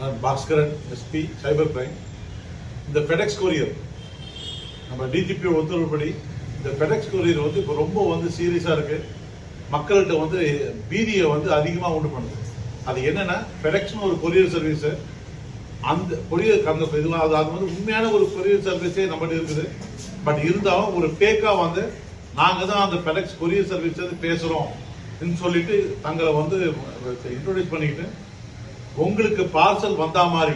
நான் Bhaskaran SP cyber crime. இந்த FedEx courier நம்ம டிஜிபி உத்தரவுப்படி இந்த ஃபெடெக்ஸ் கொரியர் வந்து இப்போ ரொம்ப சீரியஸாக இருக்கு. மக்கள்கிட்ட பீதியை அதிகமாக உண்டு பண்ணுது. அது என்னன்னா ஃபெடெக்ஸ்னு ஒரு கொரியர் சர்வீஸு, அந்த கொரியர் அந்த இதெல்லாம் அது உண்மையான ஒரு கொரியர் சர்வீஸே நம்மகிட்ட இருக்குது. பட் இருந்தாலும் ஒரு ஃபேக்காக நாங்கள் தான் அந்த ஃபெடெக்ஸ் கொரியர் சர்வீஸ் பேசுகிறோம் சொல்லிட்டு தங்களை இன்ட்ரோடியூஸ் பண்ணிக்கிட்டு உங்களுக்கு பார்சல் வந்தா மாதிரி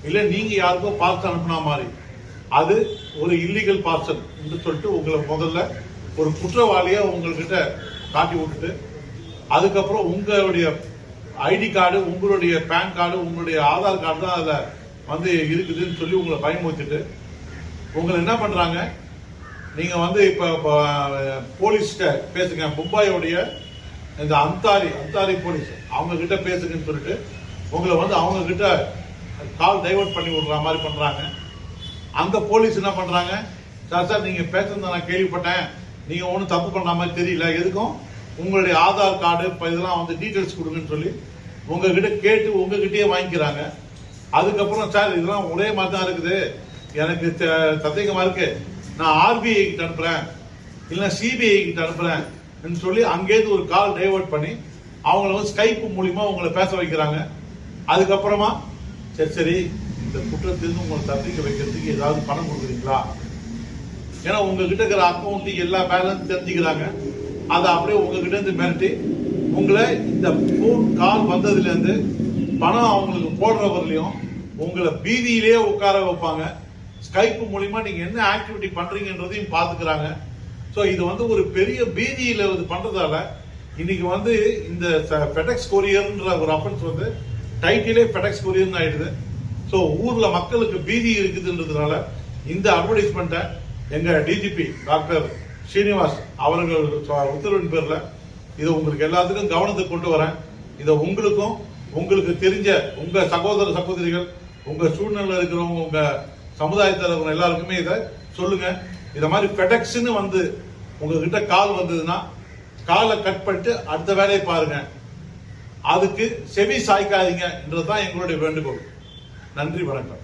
இல்லை நீங்கள் யாருக்கோ பார்சல் அனுப்புனா மாதிரி அது ஒரு இல்லீகல் பார்சல் என்று சொல்லிட்டு உங்களை முதல்ல ஒரு குற்றவாளியை உங்கள்கிட்ட காட்டி விட்டுட்டு அதுக்கப்புறம் உங்களுடைய ஐடி கார்டு, உங்களுடைய பேன் கார்டு, உங்களுடைய ஆதார் கார்டு தான் அதில் இருக்குதுன்னு சொல்லி உங்களை பயமுறுத்திட்டு உங்களை என்ன பண்ணுறாங்க, நீங்கள் இப்போ போலீஸ்கிட்ட பேசுங்க, மும்பாயோடைய இந்த அந்தாரி போலீஸ் அவங்க கிட்ட பேசுங்கன்னு சொல்லிட்டு உங்களை அவங்க கிட்ட கால் டைவர்ட் பண்ணி விடுற மாதிரி பண்றாங்க. அந்த போலீஸ் என்ன பண்றாங்க, சார் நீங்க பேசுறத நான் கேள்விப்பட்டேன், நீங்க ஒன்றும் தப்பு பண்ண மாதிரி தெரியல, எதுக்கும் உங்களுடைய ஆதார் கார்டு இதெல்லாம் டீட்டெயில்ஸ் கொடுங்கன்னு சொல்லி உங்ககிட்ட கேட்டு உங்ககிட்டயே வாங்கிக்கிறாங்க. அதுக்கப்புறம் சார் இதெல்லாம் ஒரே மாதிரி தான் இருக்குது, எனக்கு சந்தேகமா இருக்கு, நான் ஆர்பிஐ கிட்ட அனுப்புறேன் இல்லைன்னா சிபிஐ கிட்ட அனுப்புறேன் சொல்லி அங்கேருந்து ஒரு கால் டைவர்ட் பண்ணி அவங்கள ஸ்கைப் மூலியமா உங்களை பேச வைக்கிறாங்க. அதுக்கப்புறமா சரி இந்த குற்றத்திலிருந்து உங்களை தப்பிக்க வைக்கிறதுக்கு ஏதாவது பணம் கொடுக்குறீங்களா, ஏன்னா உங்ககிட்ட இருக்கிற அக்கௌண்ட் எல்லா பேலன்ஸ் தெரிஞ்சுக்கிறாங்க. அதை அப்படியே உங்ககிட்ட இருந்து மிரட்டி உங்களை இந்த போன் கால் வந்ததுல இருந்து பணம் அவங்களுக்கு போடுறவர்களையும் உங்களை பீதியிலேயே உட்கார வைப்பாங்க. ஸ்கைப் மூலியமா நீங்க என்ன ஆக்டிவிட்டி பண்றீங்கன்றதையும் பாத்துக்கிறாங்க. ஸோ இது ஒரு பெரிய பீதியில பண்றதால இன்னைக்கு இந்த ஃபெடெக்ஸ் கொரியர்ன்ற ஒரு அஃபென்ஸ் டைட்டிலே ஃபெடெக்ஸ் கொரியர்னு ஆயிடுது. ஸோ ஊர்ல மக்களுக்கு பீதி இருக்குதுன்றதுனால இந்த அட்வர்டைஸ்மெண்ட்டை எங்க டிஜிபி டாக்டர் ஸ்ரீனிவாஸ் அவர்கள் உத்தரவின் பேர்ல இதை உங்களுக்கு எல்லாத்துக்கும் கவனத்துக்கு கொண்டு வரேன். இதை உங்களுக்கும் உங்களுக்கு தெரிஞ்ச உங்க சகோதர சகோதரிகள், உங்க சூழ்நிலை இருக்கிறவங்க, உங்க சமுதாயத்தில் இருக்கிற எல்லாருக்குமே இதை சொல்லுங்க. இத மாதிரி ஃபெடெக்ஸ்னு உங்ககிட்ட கால் வந்ததுன்னா காலை கட் பண்ணிட்டு அடுத்த வேலையை பாருங்க. அதுக்கு செவி சாய்க்காதீங்க என்றதுதான் எங்களுடைய வேண்டுகோள். நன்றி, வணக்கம்.